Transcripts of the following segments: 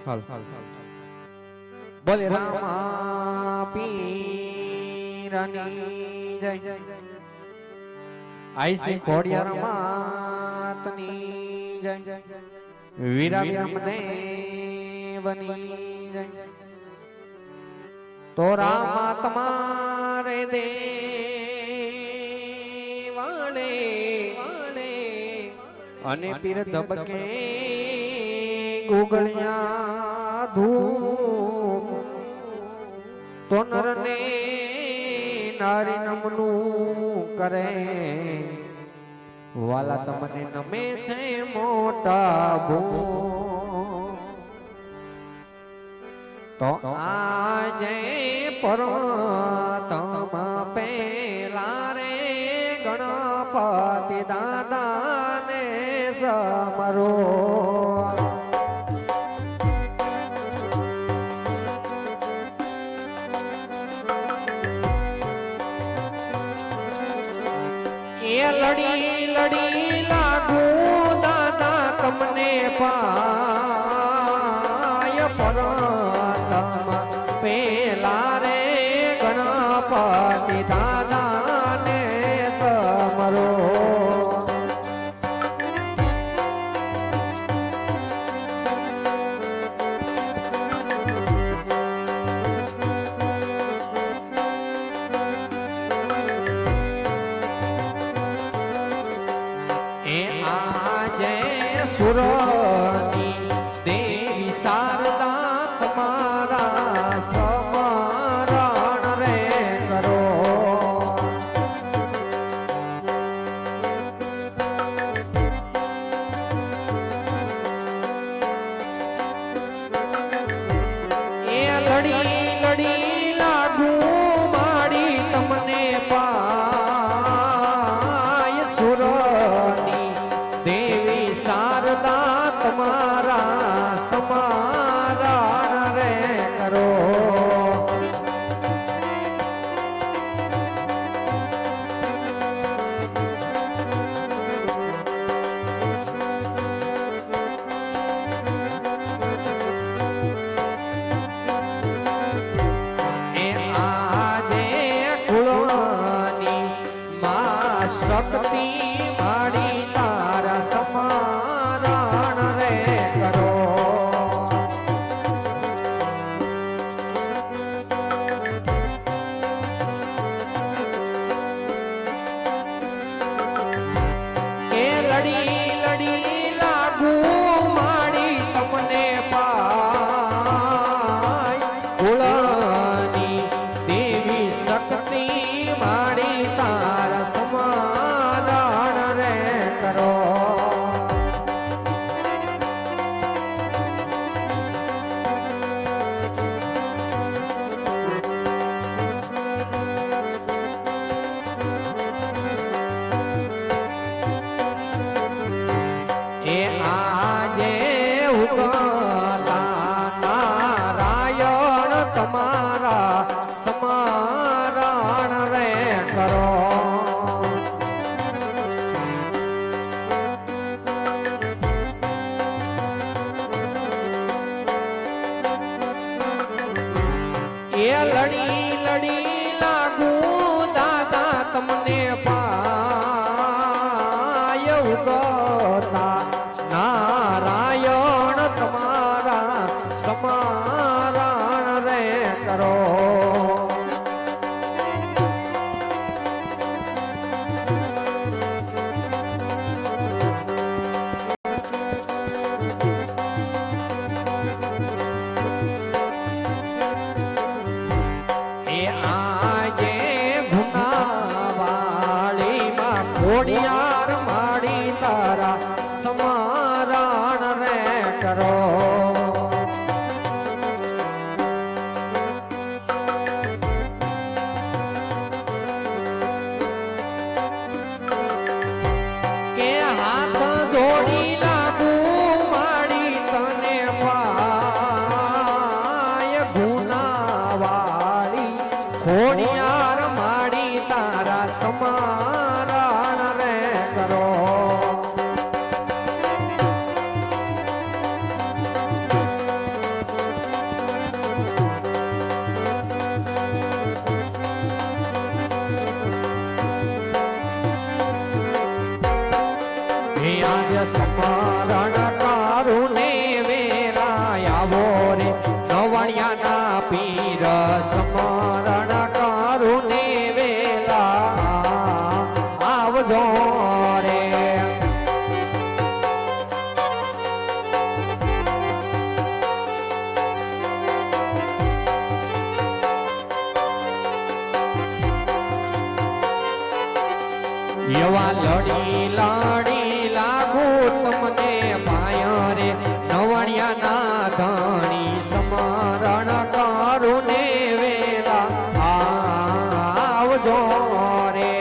હાલ બોલે રામા પીરની જય આઈસી ખોડિયાર માતની જય વીરા વિરમદેવની જય તો રામા તમારે દેવાળે અને પીર ધબકે ગોગળિયા ધૂપ તો નરને નારી નમનું કરે વાલા તમને નમે છે મોટા ભૂ તો આજે પર્વતમ પેલા રે ગણપતિ દાદાને સમરો લડી લડી લાગુ દાદા તમને પાય પરતમ પેલા રે ગણપતિ દાદાને સમરો સુરની દેવી શારદા તમારા સમરણ રે કરો એ લડી લડી લાગુ માડી તમને પાય સુરની દેવી શારદા તમારા સમારણ રે કરો એ આજે કુળની માં શક્તિ માડી તારા સમારણ રે કરો એ લડી લડી લાગુ માડી તમને પાય કુળની દેવી શક્તિ માડી તારા સમારણ રે કરો એ આજે ઉગતા નારાયણ તમારા સમારણ રે કરો એ લડી લડી લાગુ દાદા તમને પાય ઉગતા નારાયણ તમારા સમારણ રે કરો એ આજે ગુનાવાળીમાં ખોડિયાર માડી તારા સમારણ રે કરો કે હાથ જોડી લાગુ માડી તને પાય ગુનાવાળી ખોડિયાર માડી તારા સમારણ રે કરો નવણિયાના પીર સમરણ કરુને વેલા આવજો રે. એવા લડી લડી લાગુ તમને માયા રે નવણિયાના ધણી સમરણ કરુને વેલા આવજો રે.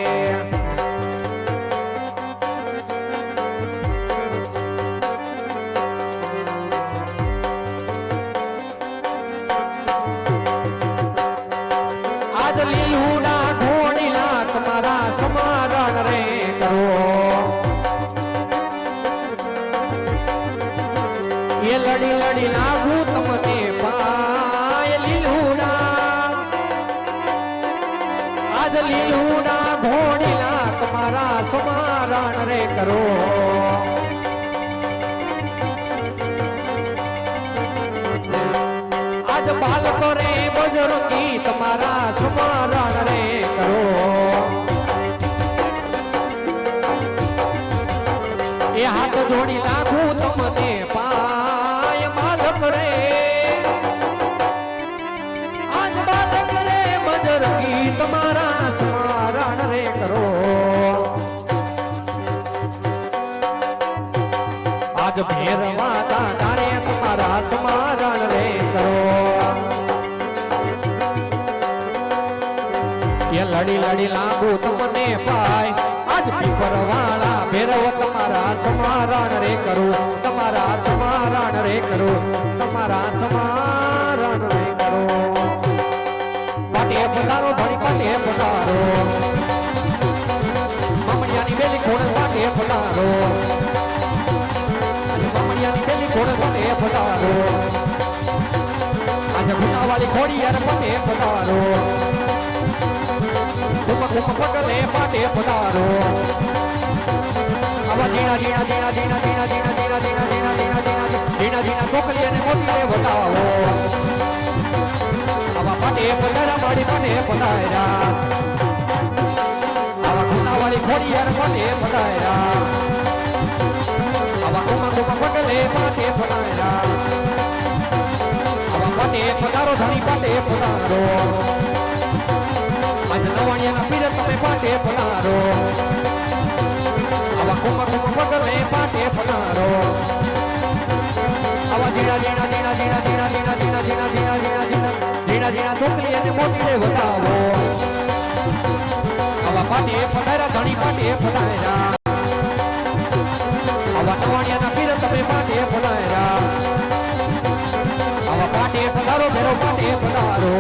આજ લીલુડા ઘોડીલા તમારા સમરણ રે કરો. એ લડી લડી લાગુ તમને પાય લીલુડા. આજ લીલુડા ઘોડીલા તમારા સમરણ રે કરો. આજ બાલકો રે બજરંગી તમારા સમરણ રે કરો. એ હાથ જોડી લાગુ તમને પાય બાલક રે. આજ બાલક રે બજરંગી તમારા સ્મરણ રે કરો. આજ ભેરવા દાદા રે તમારા સ્મરણ રે કરો. એ લડી લડી લાગુ તમને પાય આજ પીપરવાળા ભેરવ તમારા સ્મરણ રે કરું. તમારા સ્મરણ રે કરું. તમારા સ્મરણ રે કરો. પાટે પધારો ધણી પાટે પધારો. મમણિયાની બેલી ખોડ પાટે પધારો. આજે મમણિયાની બેલી ખોડ પાટે પધારો. આજે ગુનાવાળી ખોડી યાર પાટે પધારો. કુમ કુમ પગલે પાટે પધારો. આવા જીણા જીણા જીણા જીણા જીણા જીણા જીણા જીણા જીણા જીણા જીણા જીણા જીણા ચોકલી અને મોતી રે બતાવો. આવા પાટે પધારા માડી પાટે પધાર્યા. આવા ગુનાવાળી ખોડી યાર પાટે પધાર્યા. આવા કુમ કુમ પગલે પાટે પધાર્યા. આવા પાટે પધારો ધણી પાટે પધારો. આજ નવાણિયાના પીર તમે પાટે પધારો. આવા કુમ કુમ પગલે પાટે પધારો. આવા જીણા જીણા જીણા જીણા જીણા જીણા જીણા જીણા જીણા જીણા જીણા જીણા જીણા ચોકલી અને મોતી રે વધાવો. આવા પાટે પધાર્યા ધણી પાટે પધાર્યા. આવા નવાણિયાના પીર તમે પાટે પધાર્યા. આવા પાટે પધારો ભેરો પાટે પધારો.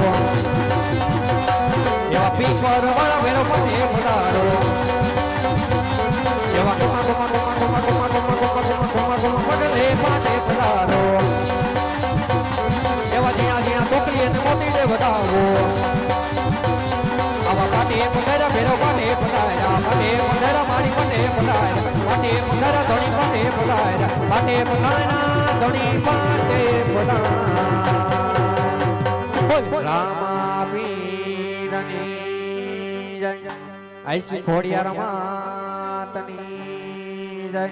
એવા પીપર વાળા ભેરો પાટે પધારો. એવા કુમા કુમા કુમા કુમા કુમા કુમા કુમા કુમા કુમા કુમા પગલે પાટે પધારો. એવા જીણા જીણા ચોકલી અને મોતી રે વધાવો. આવા પાટે પધાર્યા ભેરો પાટે પધાર્યા. પાટે પધાર્યા માડી પાટે પધાર્યા. પાટે પધાર્યા ધણી પાટે પધાર્યા. પાટે પધાર્યા ધણી પાટે પધાર્યા. રામા પીરની જય. આઈસી ખોડિયાર માતની જય.